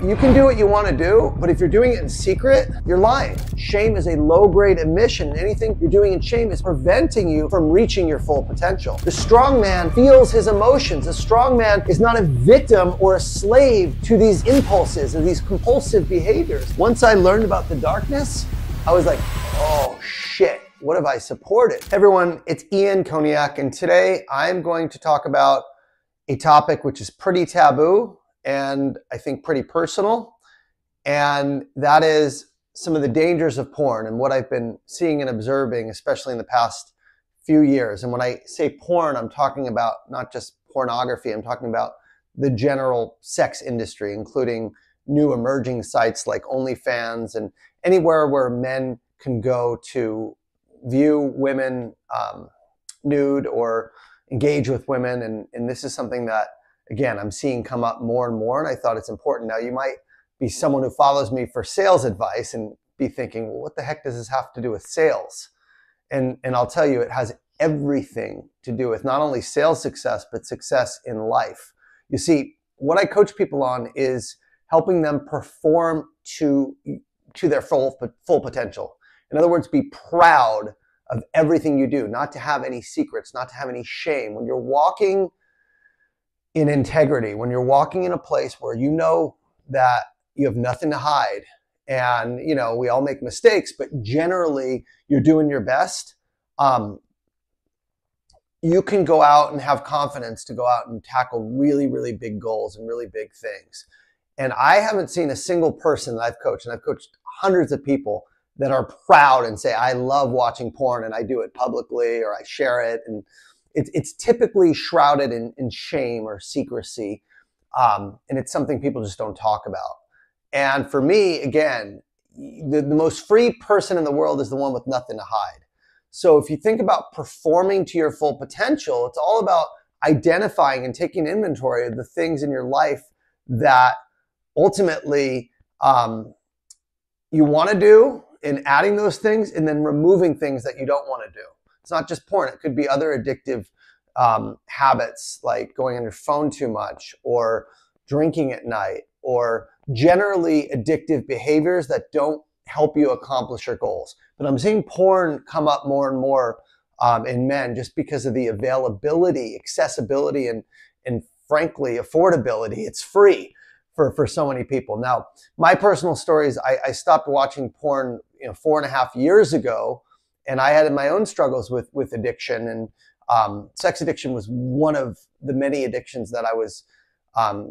You can do what you want to do, but if you're doing it in secret, you're lying. Shame is a low-grade emission, and anything you're doing in shame is preventing you from reaching your full potential. The strong man feels his emotions. The strong man is not a victim or a slave to these impulses and these compulsive behaviors. Once I learned about the darkness, I was like, oh shit, what have I supported? Hey everyone, it's Ian Koniak, and today I'm going to talk about a topic which is pretty taboo and I think pretty personal, and that is some of the dangers of porn and what I've been seeing and observing, especially in the past few years. And when I say porn, I'm talking about not just pornography, I'm talking about the general sex industry, including new emerging sites like OnlyFans and anywhere where men can go to view women nude or engage with women. And this is something that, again, I'm seeing come up more and more, and I thought it's important. Now, you might be someone who follows me for sales advice and be thinking, well, what the heck does this have to do with sales? And I'll tell you, it has everything to do with not only sales success, but success in life. You see, what I coach people on is helping them perform to their full potential. In other words, be proud of everything you do, not to have any secrets, not to have any shame. When you're walking in integrity, when you're walking in a place where you know that you have nothing to hide, and you know, we all make mistakes, but generally you're doing your best, you can go out and have confidence to go out and tackle really, really big goals and really big things. And I haven't seen a single person that I've coached, and I've coached hundreds of people, that are proud and say, I love watching porn and I do it publicly or I share it. And it's typically shrouded in shame or secrecy. And it's something people just don't talk about. And for me, again, the most free person in the world is the one with nothing to hide. So if you think about performing to your full potential, it's all about identifying and taking inventory of the things in your life that ultimately you want to do, and adding those things, and then removing things that you don't want to do. It's not just porn. It could be other addictive habits, like going on your phone too much, or drinking at night, or generally addictive behaviors that don't help you accomplish your goals. But I'm seeing porn come up more and more in men, just because of the availability, accessibility, and frankly, affordability. It's free for so many people. Now, my personal story is I stopped watching porn 4.5 years ago, and I had my own struggles with addiction, and sex addiction was one of the many addictions that I was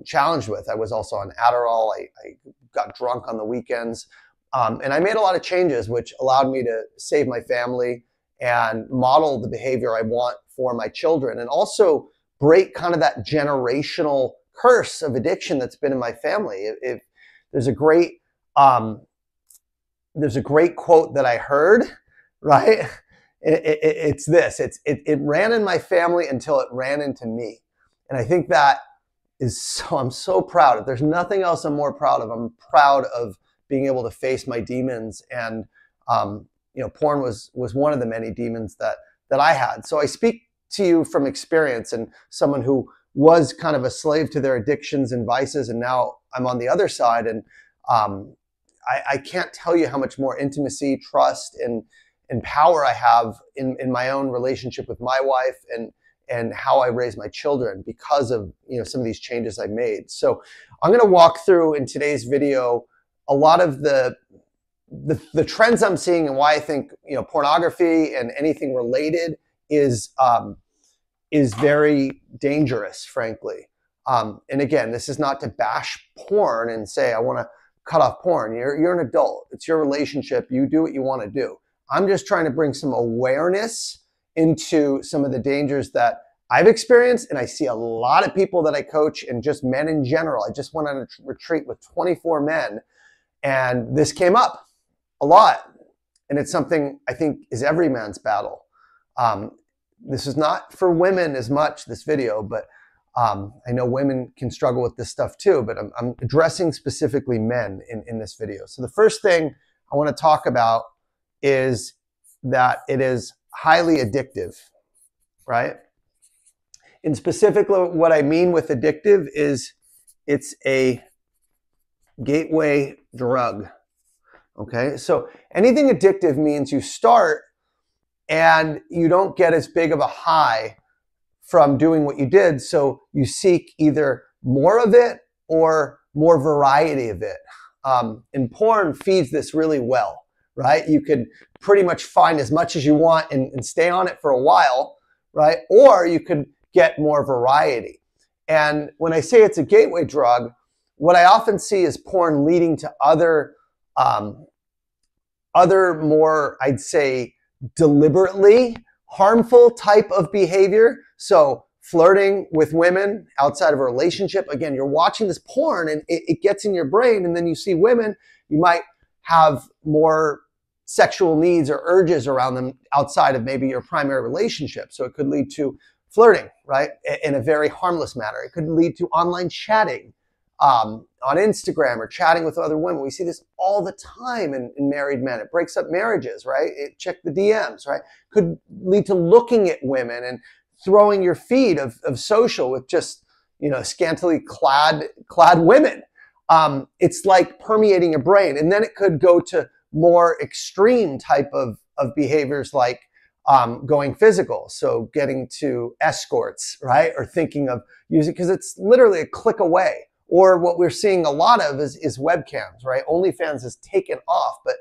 challenged with. I was also on Adderall. I got drunk on the weekends, and I made a lot of changes which allowed me to save my family and model the behavior I want for my children, and also break kind of that generational curse of addiction that's been in my family. There's a great quote that I heard, right? It's this, it ran in my family until it ran into me. And I think that is so, I'm so proud of. There's nothing else I'm more proud of. I'm proud of being able to face my demons. And, porn was one of the many demons that I had. So I speak to you from experience, and someone who was kind of a slave to their addictions and vices, and now I'm on the other side, and I can't tell you how much more intimacy, trust, and power I have in my own relationship with my wife, and how I raise my children because of some of these changes I made. So I'm going to walk through in today's video a lot of the trends I'm seeing, and why I think pornography and anything related is very dangerous, frankly. And again, this is not to bash porn and say, I want to cut off porn. You're an adult. It's your relationship. You do what you want to do. I'm just trying to bring some awareness into some of the dangers that I've experienced. And I see a lot of people that I coach, and just men in general. I just went on a retreat with 24 men, and this came up a lot. And it's something I think is every man's battle. This is not for women as much, this video, but I know women can struggle with this stuff too, but I'm addressing specifically men in this video. So the first thing I want to talk about is that it is highly addictive, right? And specifically what I mean with addictive is it's a gateway drug. Okay, so anything addictive means you start and you don't get as big of a high from doing what you did, so you seek either more of it or more variety of it. And porn feeds this really well, right? You could pretty much find as much as you want and stay on it for a while, right? Or you could get more variety. And when I say it's a gateway drug, what I often see is porn leading to other more, I'd say, deliberately harmful type of behavior. So flirting with women outside of a relationship. Again, you're watching this porn and it gets in your brain, and then you see women, you might have more sexual needs or urges around them outside of maybe your primary relationship. So it could lead to flirting, right? In a very harmless manner. It could lead to online chatting on Instagram or chatting with other women. We see this all the time in married men. It breaks up marriages, right? Check the DMs, right? Could lead to looking at women and throwing your feed of social with just, scantily clad women. It's like permeating your brain. And then it could go to more extreme type of behaviors like going physical. So getting to escorts, right? Or thinking of using, because it's literally a click away. Or what we're seeing a lot of is webcams, right? OnlyFans has taken off, but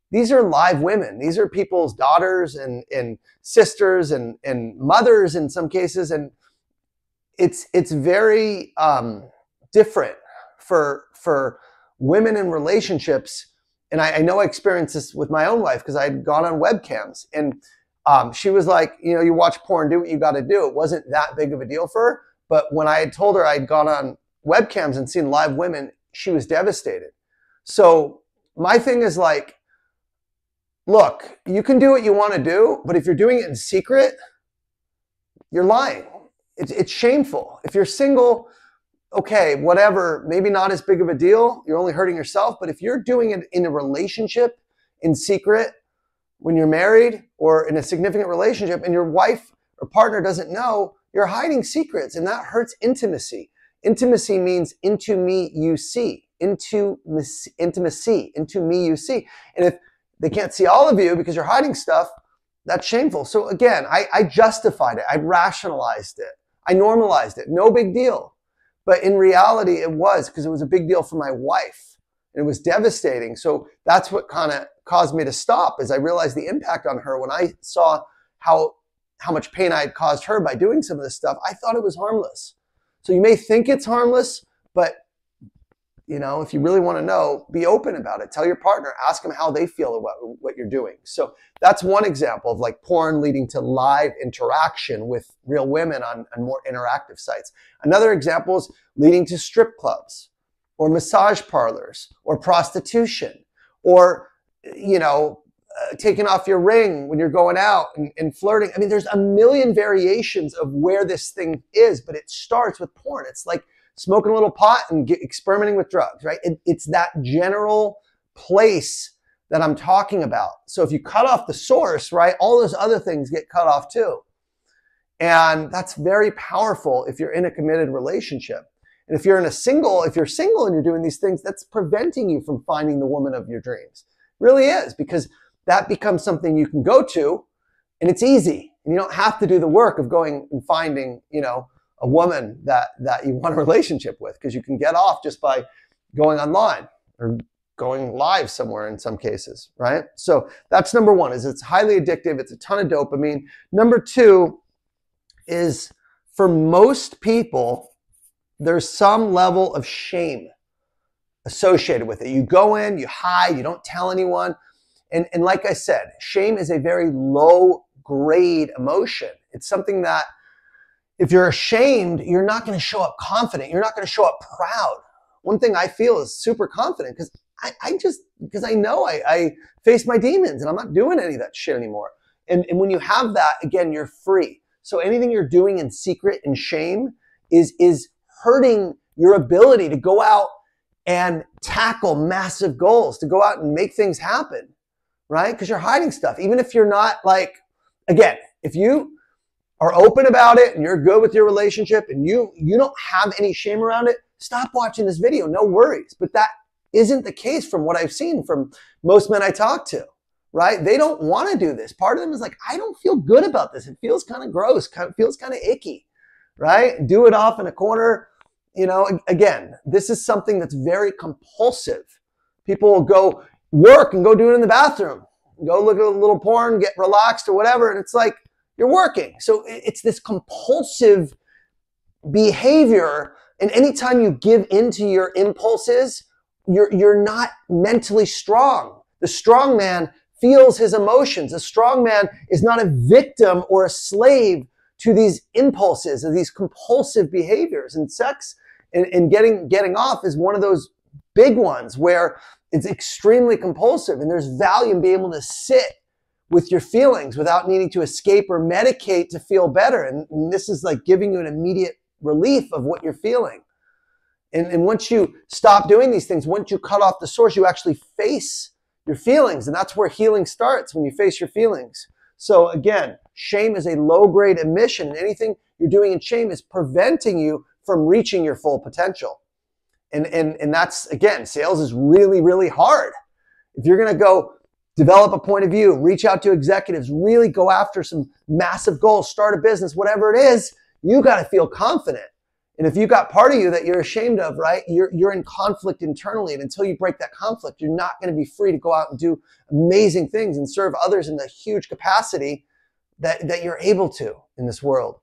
these are live women. These are people's daughters and sisters and mothers in some cases. And it's very different for women in relationships. And I know I experienced this with my own wife because I'd gone on webcams, and she was like, you watch porn, do what you got to do. It wasn't that big of a deal for her. But when I had told her I'd gone on webcams and seen live women, she was devastated. So my thing is like, look, you can do what you want to do, but if you're doing it in secret, you're lying. It's shameful. If you're single, okay, whatever, maybe not as big of a deal. You're only hurting yourself. But if you're doing it in a relationship in secret, when you're married or in a significant relationship and your wife or partner doesn't know, you're hiding secrets, and that hurts intimacy. Intimacy means into me you see. Intimacy, into me you see. And if they can't see all of you because you're hiding stuff, that's shameful. So again, I justified it. I rationalized it. I normalized it. No big deal. But in reality, it was, because it was a big deal for my wife. And it was devastating. So that's what kind of caused me to stop, is I realized the impact on her. When I saw how much pain I had caused her by doing some of this stuff, I thought it was harmless. So you may think it's harmless, but if you really want to know, be open about it. Tell your partner, ask them how they feel about what you're doing. So that's one example of like porn leading to live interaction with real women on more interactive sites. Another example is leading to strip clubs or massage parlors or prostitution or, taking off your ring when you're going out and flirting. I mean, there's a million variations of where this thing is, but it starts with porn. It's like smoking a little pot and experimenting with drugs, right? It's that general place that I'm talking about. So if you cut off the source, right, all those other things get cut off too. And that's very powerful if you're in a committed relationship. And if you're single and you're doing these things, that's preventing you from finding the woman of your dreams. It really is, because that becomes something you can go to, and it's easy. And you don't have to do the work of going and finding, a woman that you want a relationship with, because you can get off just by going online or going live somewhere in some cases, right? So that's number one, is it's highly addictive. It's a ton of dopamine. Number two is, for most people, there's some level of shame associated with it. You go in, you hide, you don't tell anyone. And like I said, shame is a very low grade emotion. It's something that if you're ashamed, you're not going to show up confident. You're not going to show up proud. One thing I feel is super confident because I know I face my demons and I'm not doing any of that shit anymore. And when you have that, again, you're free. So anything you're doing in secret and shame is hurting your ability to go out and tackle massive goals, to go out and make things happen, right? Because you're hiding stuff. Even if you're not again, if you are open about it and you're good with your relationship and you don't have any shame around it, stop watching this video. No worries. But that isn't the case from what I've seen from most men I talk to, right? They don't want to do this. Part of them is like, I don't feel good about this. It feels kind of gross, feels kind of icky, right? Do it off in a corner. Again, this is something that's very compulsive. People will go work and go do it in the bathroom, go look at a little porn, get relaxed or whatever. And it's like, you're working. So it's this compulsive behavior. And anytime you give into your impulses, you're not mentally strong. The strong man feels his emotions. A strong man is not a victim or a slave to these impulses or these compulsive behaviors. And sex and getting off is one of those big ones where it's extremely compulsive, and there's value in being able to sit with your feelings without needing to escape or medicate to feel better. And this is like giving you an immediate relief of what you're feeling. And once you stop doing these things, once you cut off the source, you actually face your feelings. And that's where healing starts, when you face your feelings. So again, shame is a low-grade emission. And anything you're doing in shame is preventing you from reaching your full potential. And that's, again, sales is really, really hard. If you're going to go develop a point of view, reach out to executives, really go after some massive goals, start a business, whatever it is, you got to feel confident. And if you got part of you that you're ashamed of, right, you're in conflict internally. And until you break that conflict, you're not going to be free to go out and do amazing things and serve others in the huge capacity that you're able to in this world.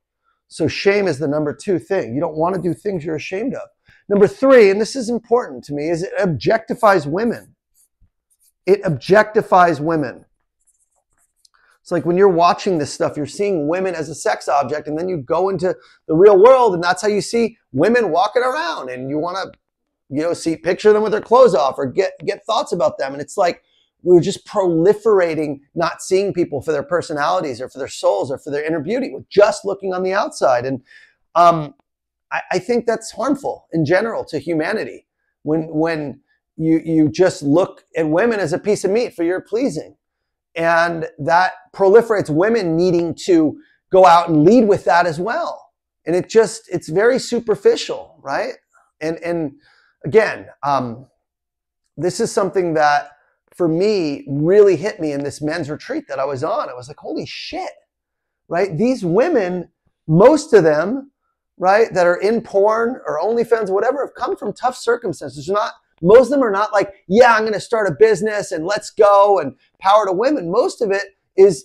So shame is the number 2 thing. You don't want to do things you're ashamed of. Number 3, and this is important to me, is it objectifies women. It objectifies women. It's like when you're watching this stuff, you're seeing women as a sex object, and then you go into the real world, and that's how you see women walking around, and you want to, picture them with their clothes off or get thoughts about them. And it's like we're just proliferating, not seeing people for their personalities or for their souls or for their inner beauty. We're just looking on the outside. And I think that's harmful in general to humanity when you just look at women as a piece of meat for your pleasing. And that proliferates women needing to go out and lead with that as well. And it's very superficial, right? And again, this is something that for me really hit me in this men's retreat that I was on. I was like, holy shit, right? These women, most of them, right, that are in porn or OnlyFans, whatever, have come from tough circumstances. Most of them are not like, yeah, I'm going to start a business and let's go and power to women. Most of it is,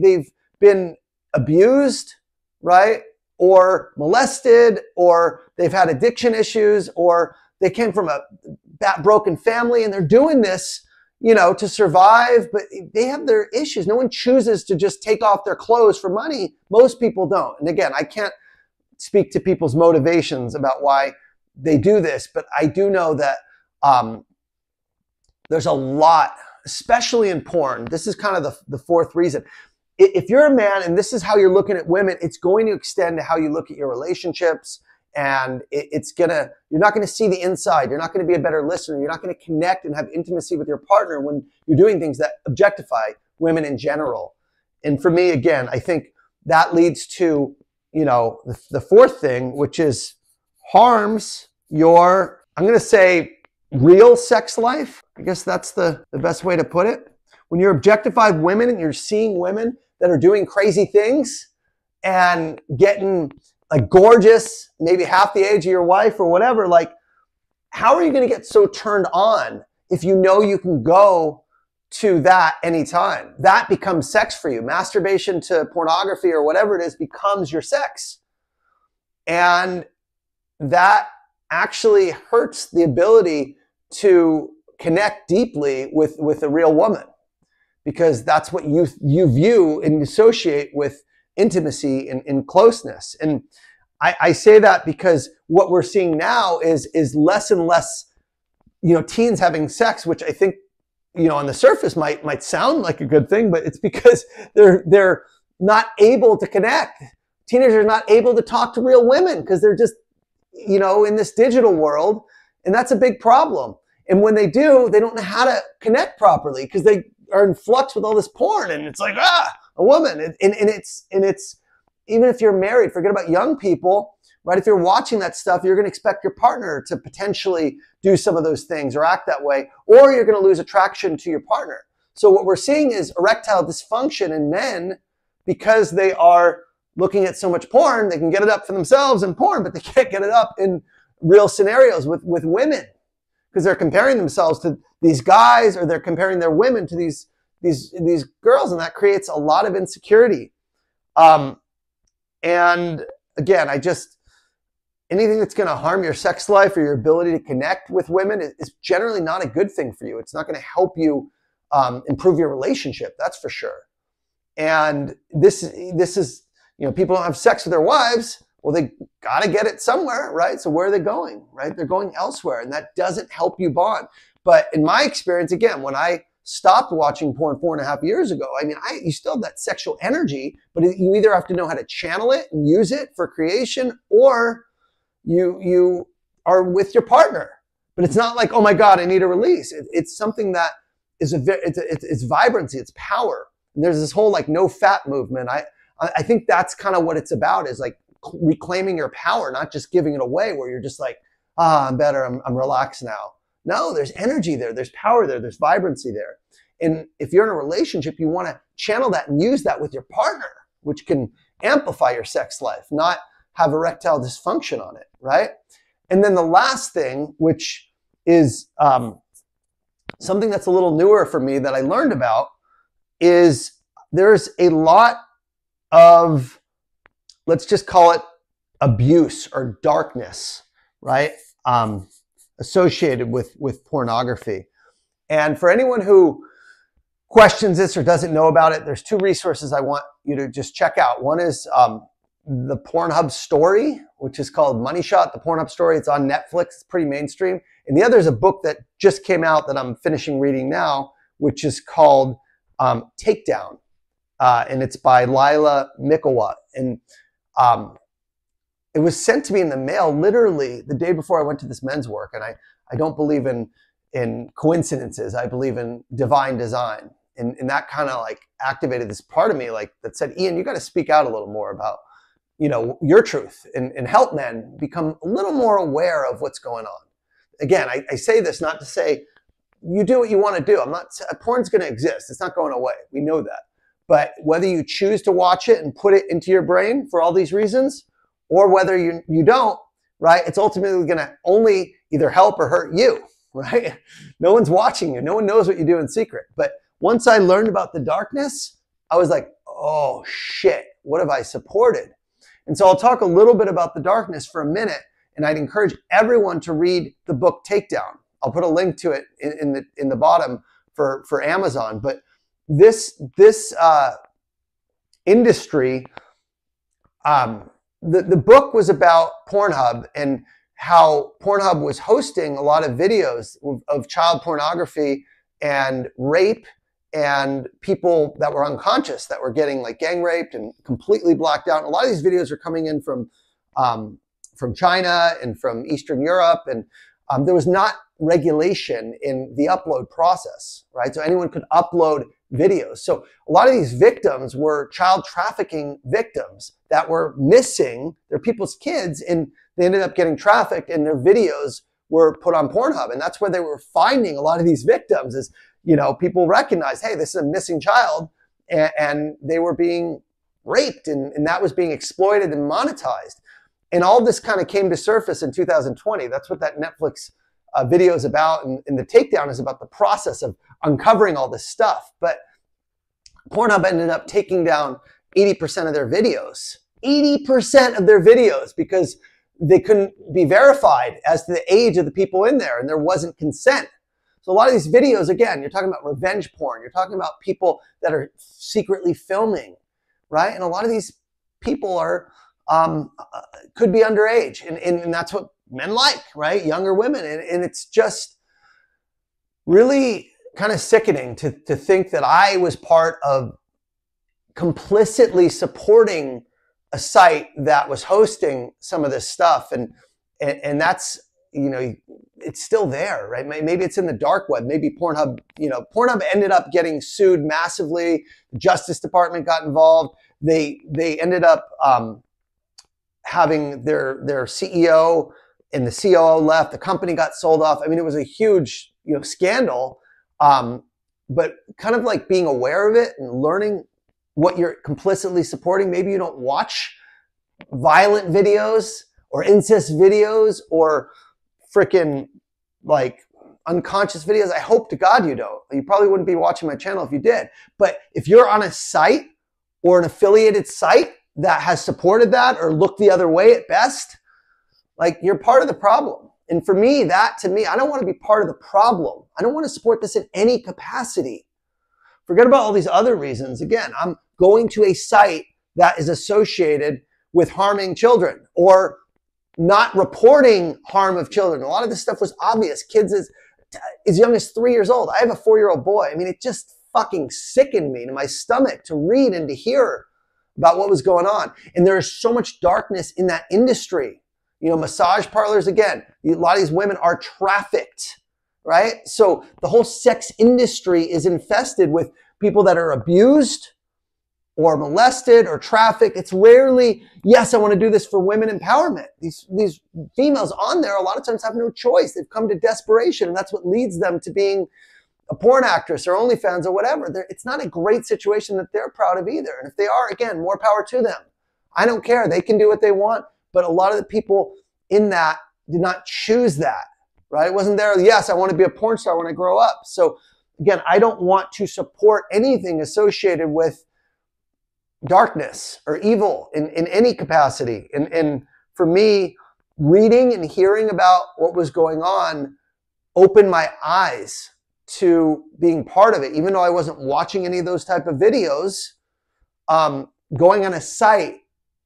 they've been abused, right? Or molested, or they've had addiction issues, or they came from a broken family and they're doing this, to survive, but they have their issues. No one chooses to just take off their clothes for money. Most people don't. And again, I can't speak to people's motivations about why they do this, but I do know that there's a lot, especially in porn. This is kind of the 4th reason. If you're a man and this is how you're looking at women, it's going to extend to how you look at your relationships, and you're not going to see the inside. You're not going to be a better listener. You're not going to connect and have intimacy with your partner when you're doing things that objectify women in general. And for me, again, I think that leads to, the 4th thing, which is harms your, I'm going to say, real sex life. I guess that's the best way to put it. When you're objectified women and you're seeing women that are doing crazy things and getting like gorgeous, maybe half the age of your wife or whatever, like, how are you going to get so turned on if you know you can go to that anytime? That becomes sex for you. Masturbation to pornography or whatever it is becomes your sex. And that actually hurts the ability to connect deeply with a real woman, because that's what you view and associate with intimacy and closeness. And I say that because what we're seeing now is less and less, teens having sex, which I think, on the surface might sound like a good thing, but it's because they're not able to connect. Teenagers are not able to talk to real women because they're just, in this digital world. And that's a big problem. And when they do, they don't know how to connect properly because they are in flux with all this porn. And it's like, a woman. And it's even if you're married, forget about young people. right? If you're watching that stuff, you're going to expect your partner to potentially do some of those things or act that way, or you're going to lose attraction to your partner. So what we're seeing is erectile dysfunction in men because they are looking at so much porn. They can get it up for themselves in porn, but they can't get it up in real scenarios with women because they're comparing themselves to these guys, or they're comparing their women to these girls, and that creates a lot of insecurity. And again, anything that's going to harm your sex life or your ability to connect with women is generally not a good thing for you. It's not going to help you improve your relationship, that's for sure. And this is, people don't have sex with their wives. Well, they got to get it somewhere, right? So where are they going, right? They're going elsewhere, and that doesn't help you bond. But in my experience, again, when I stopped watching porn 4.5 years ago, you still have that sexual energy, but you either have to know how to channel it and use it for creation, or you are with your partner. But it's not like, oh my God, I need a release. It's something that is it's vibrancy, it's power. And there's this whole like no fat movement. I think that's kind of what it's about, is like reclaiming your power, not just giving it away where you're just like, I'm better, I'm relaxed now. No, there's energy there, there's power there, there's vibrancy there. And if you're in a relationship, you want to channel that and use that with your partner, which can amplify your sex life, not have erectile dysfunction on it, right? And then the last thing, which is something that's a little newer for me that I learned about, is there's a lot of, let's just call it abuse or darkness, right? Associated with pornography. And for anyone who questions this or doesn't know about it, there's 2 resources I want you to just check out. One is the Pornhub story, which is called Money Shot, the Pornhub story. It's on Netflix. It's pretty mainstream. And the other is a book that just came out that I'm finishing reading now, which is called Takedown. And it's by Lila Mikawa. And it was sent to me in the mail literally the day before I went to this men's work. And I don't believe in coincidences. I believe in divine design. And that kind of like activated this part of me like that said, Ian, you got to speak out a little more about, your truth and help men become a little more aware of what's going on. Again, I say this not to say you do what you want to do. Porn's going to exist. It's not going away. We know that. But whether you choose to watch it and put it into your brain for all these reasons, or whether you don't, right? It's ultimately going to only either help or hurt you, right? No one's watching you. No one knows what you do in secret. But once I learned about the darkness, I was like, oh shit, what have I supported? And so I'll talk a little bit about the darkness for a minute, and I'd encourage everyone to read the book Takedown. I'll put a link to it in the bottom for Amazon. But this industry, the book was about Pornhub and how Pornhub was hosting a lot of videos of child pornography and rape, and people that were unconscious that were getting like gang raped and completely blacked out. And a lot of these videos are coming in from China and from Eastern Europe, and there was not regulation in the upload process, right? So anyone could upload videos. So a lot of these victims were child trafficking victims that were missing their people's kids, and they ended up getting trafficked, and their videos were put on Pornhub. And that's where they were finding a lot of these victims is, people recognized, hey, this is a missing child, and they were being raped, and that was being exploited and monetized. And all this kind of came to surface in 2020. That's what that Netflix video is about. And the Takedown is about the process of uncovering all this stuff. But Pornhub ended up taking down 80% of their videos. 80% of their videos, because they couldn't be verified as to the age of the people in there, and there wasn't consent. So a lot of these videos, again, you're talking about revenge porn. You're talking about people that are secretly filming, right? And a lot of these people are could be underage, and that's what men like, right? Younger women, and it's just really kind of sickening to think that I was part of complicitly supporting a site that was hosting some of this stuff, and that's, it's still there, right? Maybe it's in the dark web. Maybe Pornhub, Pornhub ended up getting sued massively. The Justice Department got involved. They ended up having their CEO and the COO left, the company got sold off. I mean, it was a huge, scandal. But kind of like being aware of it and learning what you're complicitly supporting. Maybe you don't watch violent videos or incest videos or freaking like unconscious videos. I hope to God you don't. You probably wouldn't be watching my channel if you did. But if you're on a site or an affiliated site that has supported that or looked the other way at best, like you're part of the problem. And for me, to me, I don't want to be part of the problem. I don't want to support this in any capacity. Forget about all these other reasons. Again, I'm going to a site that is associated with harming children or not reporting harm of children. A lot of this stuff was obvious. Kids as young as 3 years old. I have a 4-year-old boy. I mean, it just fucking sickened me to my stomach to read and to hear about what was going on. And there is so much darkness in that industry. Massage parlors, again, a lot of these women are trafficked, right? So the whole sex industry is infested with people that are abused or molested or trafficked. It's rarely, yes, I want to do this for women empowerment. These females on there a lot of times have no choice. They've come to desperation, and that's what leads them to being a porn actress or OnlyFans or whatever. It's not a great situation that they're proud of either. And if they are, again, more power to them. I don't care. They can do what they want. But a lot of the people in that did not choose that, right? It wasn't there, yes, I want to be a porn star when I grow up. So again, I don't want to support anything associated with darkness or evil in any capacity. And for me, reading and hearing about what was going on opened my eyes to being part of it. Even though I wasn't watching any of those type of videos, going on a site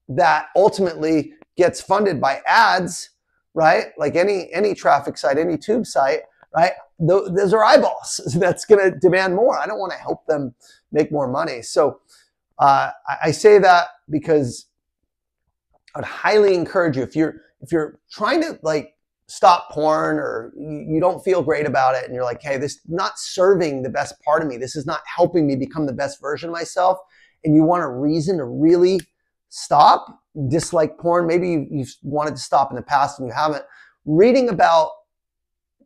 that ultimately gets funded by ads, right? Like any traffic site, any tube site, right? Those are eyeballs that's going to demand more. I don't want to help them make more money. So I say that because I'd highly encourage you, if you're trying to like stop porn or you don't feel great about it and you're like, hey, this is not serving the best part of me. This is not helping me become the best version of myself. And you want a reason to really stop, dislike porn. Maybe you've wanted to stop in the past and you haven't. Reading about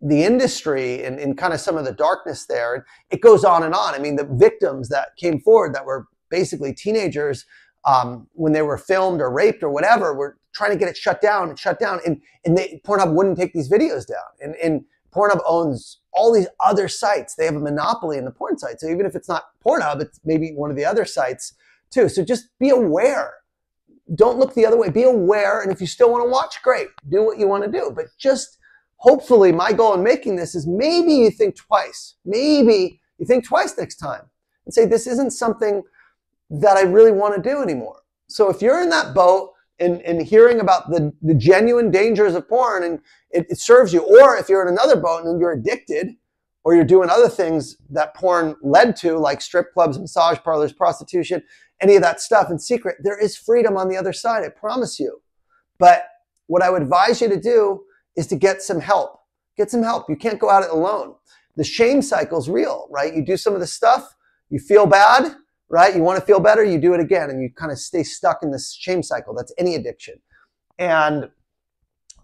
the industry and kind of some of the darkness there, and it goes on and on. I mean, the victims that came forward that were basically teenagers when they were filmed or raped or whatever, were trying to get it shut down, and Pornhub wouldn't take these videos down. And Pornhub owns all these other sites. They have a monopoly in the porn site. So even if it's not Pornhub, it's maybe one of the other sites too. So just be aware. Don't look the other way. Be aware. And if you still want to watch, great. Do what you want to do. But just hopefully my goal in making this is maybe you think twice. Maybe you think twice next time and say, this isn't something that I really want to do anymore. So if you're in that boat and hearing about the genuine dangers of porn and it serves you, or if you're in another boat and you're addicted or you're doing other things that porn led to, like strip clubs, massage parlors, prostitution, any of that stuff in secret, there is freedom on the other side, I promise you. But what I would advise you to do is to get some help. Get some help. You can't go at it alone. The shame cycle is real, right? You do some of the stuff, you feel bad, right? You want to feel better, you do it again, and you kind of stay stuck in this shame cycle. That's any addiction. And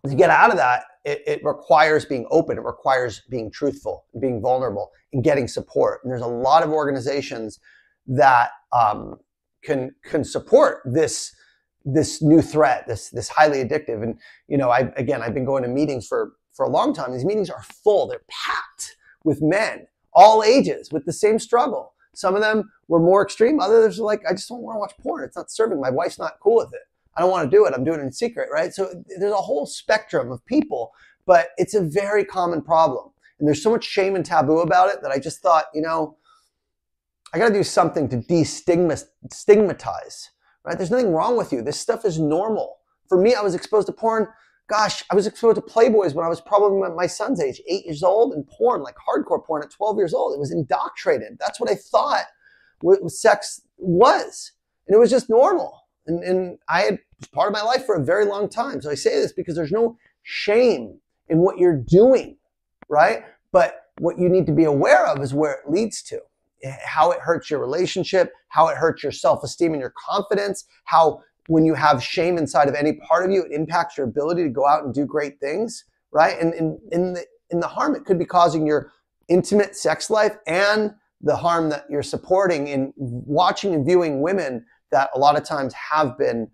to get out of that, it requires being open. It requires being truthful, being vulnerable, and getting support. And there's a lot of organizations that can support this new threat, this highly addictive. And I've been going to meetings for a long time. These meetings are full. They're packed with men, all ages, with the same struggle. Some of them were more extreme. Others are like, I just don't want to watch porn. It's not serving. My wife's not cool with it. I don't want to do it. I'm doing it in secret, right? So there's a whole spectrum of people, but it's a very common problem. And there's so much shame and taboo about it that I just thought, I got to do something to destigmatize, right? There's nothing wrong with you. This stuff is normal. For me, I was exposed to porn. Gosh, I was exposed to Playboys when I was probably my son's age, 8 years old, and porn, like hardcore porn at 12 years old. It was indoctrinated. That's what I thought what sex was. And it was just normal. And I had part of my life for a very long time. So I say this because there's no shame in what you're doing, right? But what you need to be aware of is where it leads to, how it hurts your relationship, how it hurts your self-esteem and your confidence, how when you have shame inside of any part of you, it impacts your ability to go out and do great things, right? And in the harm it could be causing your intimate sex life, and the harm that you're supporting in watching and viewing women that a lot of times have been,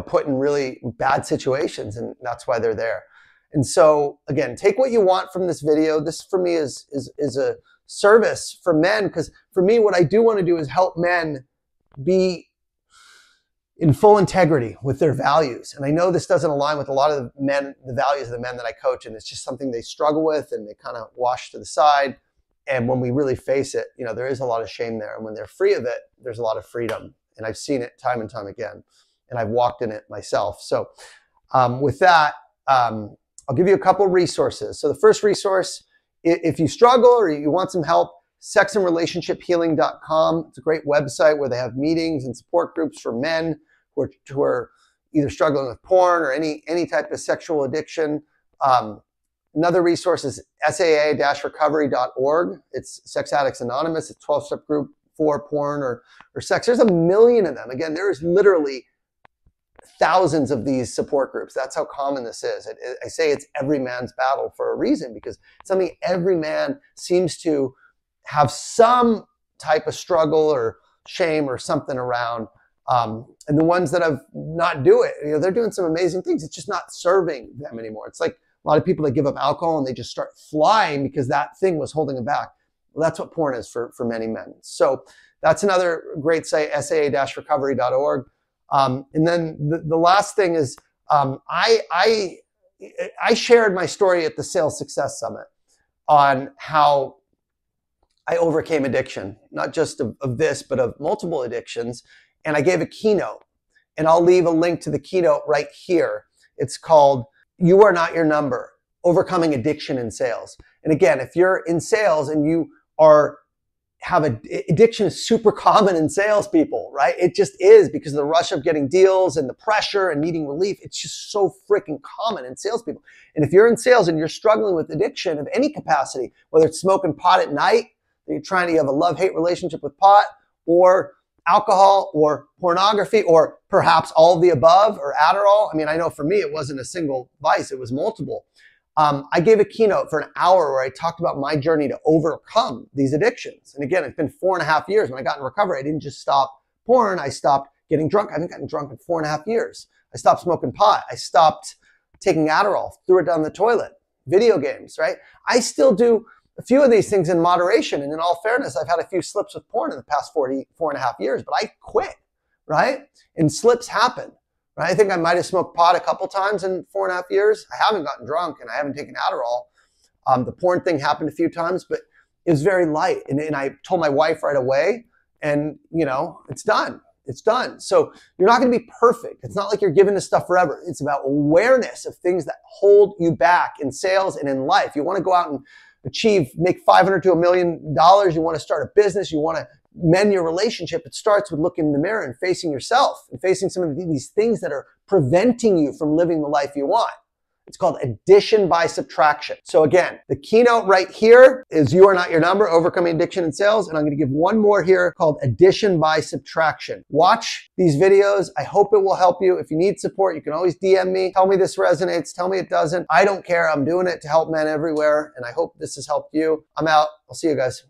put in really bad situations, and that's why they're there. And so again, take what you want from this video. This for me is a service for men, because for me, what I do want to do is help men be in full integrity with their values. And I know this doesn't align with a lot of the values of the men that I coach, and it's just something they struggle with and they kind of wash to the side. And when we really face it, there is a lot of shame there. And when they're free of it, there's a lot of freedom. And I've seen it time and time again, and I've walked in it myself. So with that, I'll give you a couple of resources. So the first resource, if you struggle or you want some help, sexandrelationshiphealing.com. It's a great website where they have meetings and support groups for men who are either struggling with porn or any type of sexual addiction. Another resource is saa-recovery.org. It's Sex Addicts Anonymous. It's a 12-step group for porn or sex. There's a million of them. Again, there is literally thousands of these support groups. That's how common this is. I say it's every man's battle for a reason, because it's something every man seems to have some type of struggle or shame or something around. And the ones that have not do it, they're doing some amazing things. It's just not serving them anymore. It's like a lot of people that give up alcohol and they just start flying because that thing was holding them back. Well, that's what porn is for many men. So that's another great site, saa-recovery.org. And then the last thing is, I shared my story at the Sales Success Summit on how I overcame addiction, not just of this, but of multiple addictions. And I gave a keynote, and I'll leave a link to the keynote right here. It's called You Are Not Your Number, Overcoming Addiction in Sales. And again, if you're in sales and you have addiction is super common in salespeople, right? It just is, because of the rush of getting deals and the pressure and needing relief. It's just so freaking common in salespeople. And if you're in sales and you're struggling with addiction of any capacity, whether it's smoking pot at night, you have a love-hate relationship with pot, or alcohol, or pornography, or perhaps all of the above, or Adderall. I mean, I know for me, it wasn't a single vice, it was multiple. I gave a keynote for an hour where I talked about my journey to overcome these addictions. And again, it's been 4.5 years. When I got in recovery, I didn't just stop porn. I stopped getting drunk. I haven't gotten drunk in 4.5 years. I stopped smoking pot. I stopped taking Adderall, threw it down the toilet. Video games, right? I still do a few of these things in moderation. And in all fairness, I've had a few slips with porn in the past 4.5 years, but I quit, right? And slips happen. Right? I think I might have smoked pot a couple times in 4.5 years. I haven't gotten drunk, and I haven't taken Adderall. The porn thing happened a few times, but it was very light. And I told my wife right away, and it's done. It's done. So you're not going to be perfect. It's not like you're given this stuff forever. It's about awareness of things that hold you back in sales and in life. You want to go out and make $500 to $1 million. You want to start a business. You want to mend your relationship. It starts with looking in the mirror and facing yourself and facing some of these things that are preventing you from living the life you want. It's called addition by subtraction. So again, the keynote right here is You Are Not Your Number, Overcoming Addiction in Sales. And I'm going to give one more here called Addition by Subtraction. Watch these videos. I hope it will help you. If you need support, you can always DM me. Tell me this resonates. Tell me it doesn't. I don't care. I'm doing it to help men everywhere. And I hope this has helped you. I'm out. I'll see you guys.